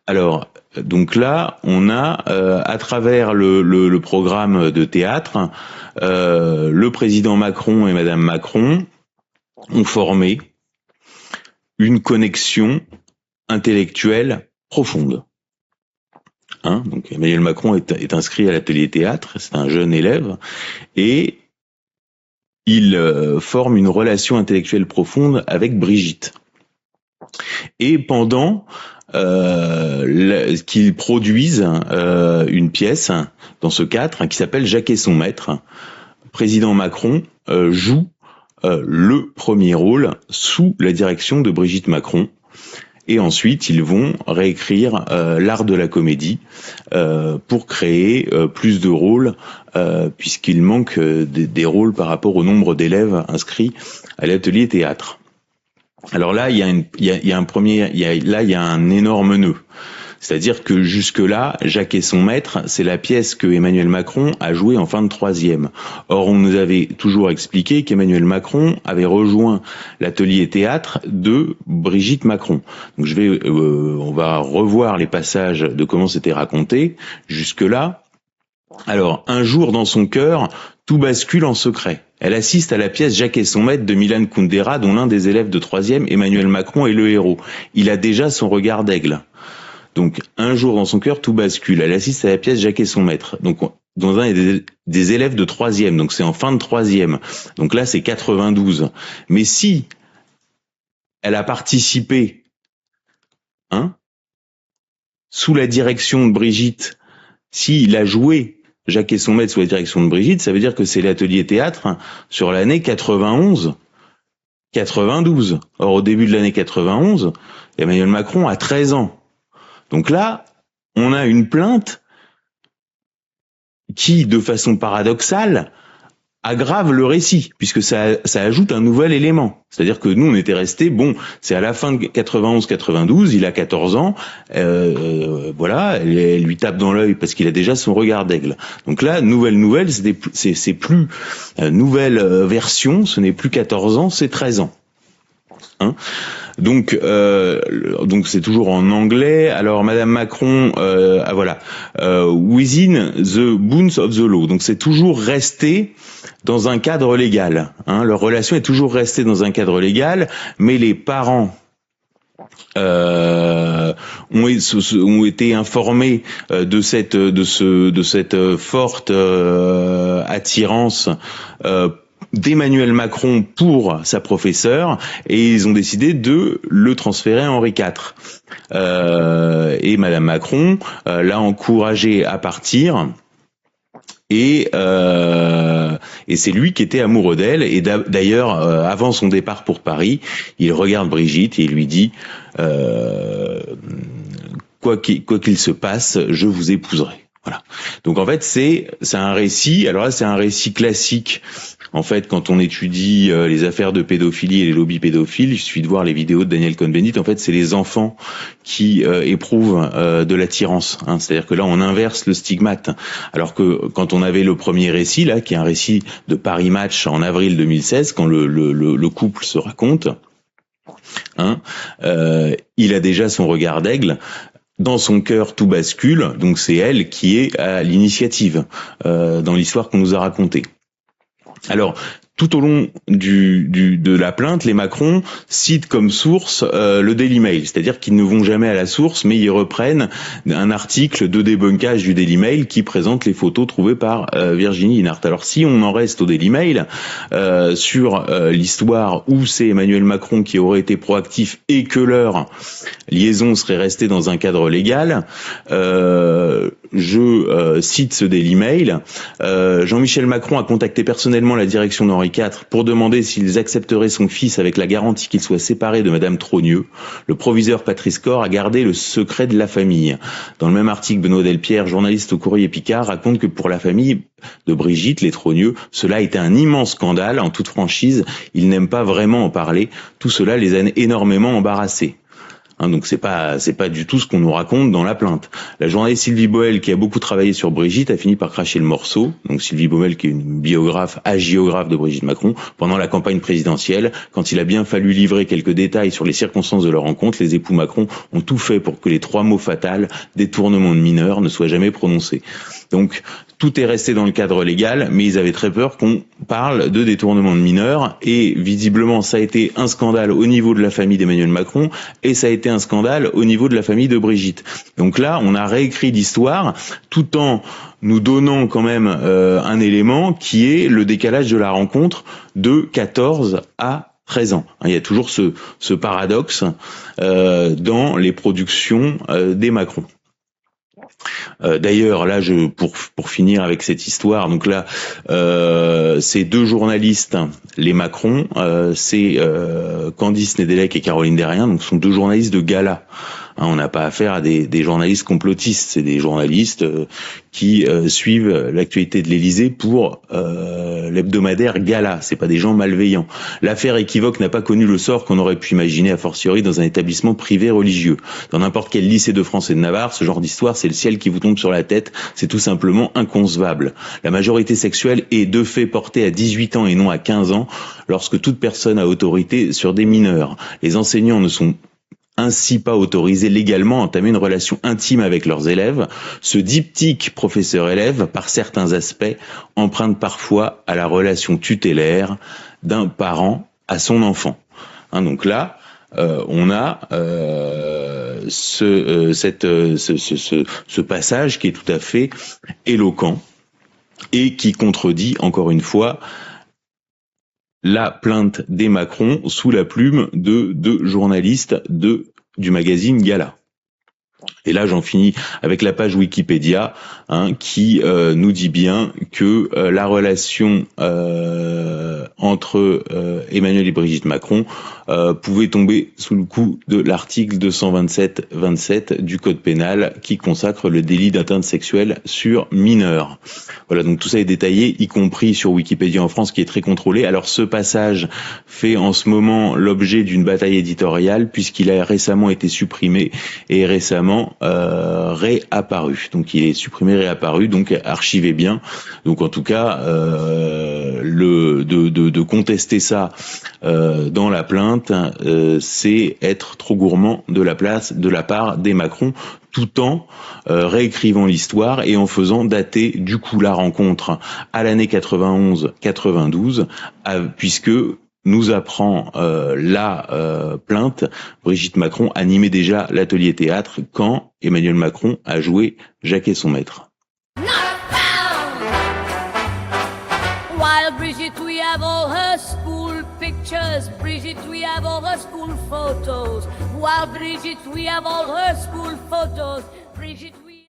Alors, donc là, on a, à travers le programme de théâtre, le président Macron et Madame Macron ont formé une connexion intellectuelle profonde. Donc Emmanuel Macron est inscrit à l'atelier théâtre, c'est un jeune élève, et il forme une relation intellectuelle profonde avec Brigitte. Et pendant qu'ils produisent une pièce dans ce cadre qui s'appelle Jacques et son maître, président Macron joue le premier rôle sous la direction de Brigitte Macron. Et ensuite, ils vont réécrire l'art de la comédie pour créer plus de rôles, puisqu'il manque des rôles par rapport au nombre d'élèves inscrits à l'atelier théâtre. Alors là, il y a un énorme nœud. C'est-à-dire que jusque-là, Jacques et son maître, c'est la pièce que Emmanuel Macron a jouée en fin de troisième. Or, on nous avait toujours expliqué qu'Emmanuel Macron avait rejoint l'atelier théâtre de Brigitte Macron. Donc on va revoir les passages de comment c'était raconté jusque-là. Alors, un jour dans son cœur, tout bascule en secret. Elle assiste à la pièce Jacques et son maître de Milan Kundera, dont l'un des élèves de troisième, Emmanuel Macron, est le héros. Il a déjà son regard d'aigle. Donc, un jour dans son cœur, tout bascule. Elle assiste à la pièce Jacques et son maître. Donc, dans un des élèves de troisième. Donc, c'est en fin de troisième. Donc là, c'est 92. Mais si elle a participé, sous la direction de Brigitte, s'il a joué Jacques et son maître sous la direction de Brigitte, ça veut dire que c'est l'atelier théâtre sur l'année 91, 92. Or, au début de l'année 91, Emmanuel Macron a 13 ans. Donc là, on a une plainte qui, de façon paradoxale, aggrave le récit, puisque ça ajoute un nouvel élément. C'est-à-dire que nous, on était restés, c'est à la fin de 91-92, il a 14 ans, voilà, elle lui tape dans l'œil parce qu'il a déjà son regard d'aigle. Donc là, nouvelle, c'est plus nouvelle version, ce n'est plus 14 ans, c'est 13 ans. Donc c'est toujours en anglais. Alors Madame Macron, within the bounds of the law. Donc c'est toujours resté dans un cadre légal. Leur relation est toujours restée dans un cadre légal, mais les parents ont été informés de cette forte attirance d'Emmanuel Macron pour sa professeure, et ils ont décidé de le transférer à Henri IV. Et Madame Macron l'a encouragé à partir, et c'est lui qui était amoureux d'elle. Et d'ailleurs, avant son départ pour Paris, il regarde Brigitte et il lui dit quoi qu'il se passe, je vous épouserai. Voilà. Donc en fait, c'est un récit. Alors là, c'est un récit classique. En fait, quand on étudie les affaires de pédophilie et les lobbies pédophiles, il suffit de voir les vidéos de Daniel Cohn-Bendit. En fait, c'est les enfants qui éprouvent de l'attirance. C'est-à-dire que là, on inverse le stigmate. Alors que quand on avait le premier récit, là, qui est un récit de Paris Match en avril 2016, quand le couple se raconte, il a déjà son regard d'aigle. Dans son cœur, tout bascule. Donc c'est elle qui est à l'initiative dans l'histoire qu'on nous a racontée. Alors, tout au long de la plainte, les Macron citent comme source le Daily Mail, c'est-à-dire qu'ils ne vont jamais à la source, mais ils reprennent un article de débunkage du Daily Mail qui présente les photos trouvées par Virginie Hinart. Alors, si on en reste au Daily Mail, sur l'histoire où c'est Emmanuel Macron qui aurait été proactif et que leur liaison serait restée dans un cadre légal, je cite ce Daily Mail. Jean-Michel Macron a contacté personnellement la direction d'Henri IV pour demander s'ils accepteraient son fils avec la garantie qu'il soit séparé de Madame Trogneux. Le proviseur Patrice Corre a gardé le secret de la famille. Dans le même article, Benoît Delpierre, journaliste au Courrier Picard, raconte que pour la famille de Brigitte, les Trogneux, cela a été un immense scandale. En toute franchise, ils n'aiment pas vraiment en parler. Tout cela les a énormément embarrassés. Donc c'est pas du tout ce qu'on nous raconte dans la plainte. La journaliste Sylvie Boël, qui a beaucoup travaillé sur Brigitte, a fini par cracher le morceau. Donc Sylvie Boël, qui est une hagiographe de Brigitte Macron, pendant la campagne présidentielle, quand il a bien fallu livrer quelques détails sur les circonstances de leur rencontre, les époux Macron ont tout fait pour que les 3 mots fatals, détournement de mineurs, ne soient jamais prononcés. Donc tout est resté dans le cadre légal, mais ils avaient très peur qu'on parle de détournement de mineurs, et visiblement ça a été un scandale au niveau de la famille d'Emmanuel Macron, et ça a été un scandale au niveau de la famille de Brigitte. Donc là, on a réécrit l'histoire, tout en nous donnant quand même un élément qui est le décalage de la rencontre de 14 à 13 ans. Il y a toujours ce paradoxe dans les productions des Macron. D'ailleurs, là, pour finir avec cette histoire, donc là, ces 2 journalistes, les Macron, c'est Candice Nedelec et Caroline Derrien, donc ce sont 2 journalistes de gala. On n'a pas affaire à des journalistes complotistes, c'est des journalistes qui suivent l'actualité de l'Élysée pour l'hebdomadaire Gala. C'est pas des gens malveillants. L'affaire équivoque n'a pas connu le sort qu'on aurait pu imaginer a fortiori dans un établissement privé religieux. Dans n'importe quel lycée de France et de Navarre, ce genre d'histoire, c'est le ciel qui vous tombe sur la tête. C'est tout simplement inconcevable. La majorité sexuelle est de fait portée à 18 ans et non à 15 ans lorsque toute personne a autorité sur des mineurs. Les enseignants ne sont ainsi pas autorisés légalement à entamer une relation intime avec leurs élèves. Ce diptyque professeur-élève, par certains aspects, emprunte parfois à la relation tutélaire d'un parent à son enfant. Donc là, on a ce passage qui est tout à fait éloquent et qui contredit, encore une fois, la plainte des Macron sous la plume de 2 journalistes du magazine Gala. Et là, j'en finis avec la page Wikipédia qui nous dit bien que la relation entre Emmanuel et Brigitte Macron pouvait tomber sous le coup de l'article 227 du Code pénal qui consacre le délit d'atteinte sexuelle sur mineur. Voilà, donc tout ça est détaillé, y compris sur Wikipédia en France, qui est très contrôlé. Alors ce passage fait en ce moment l'objet d'une bataille éditoriale, puisqu'il a récemment été supprimé et récemment réapparu. Donc il est supprimé, réapparu, donc archivé bien. Donc en tout cas, de contester ça dans la plainte, c'est être trop gourmand de la part des Macron, tout en réécrivant l'histoire et en faisant dater du coup la rencontre à l'année 91-92, puisque nous apprend la plainte, Brigitte Macron animait déjà l'atelier théâtre quand Emmanuel Macron a joué Jacques et son maître. While Brigitte, we have all her school pictures. Brigitte, we have all her school photos. While Brigitte, we have all her school photos. Brigitte,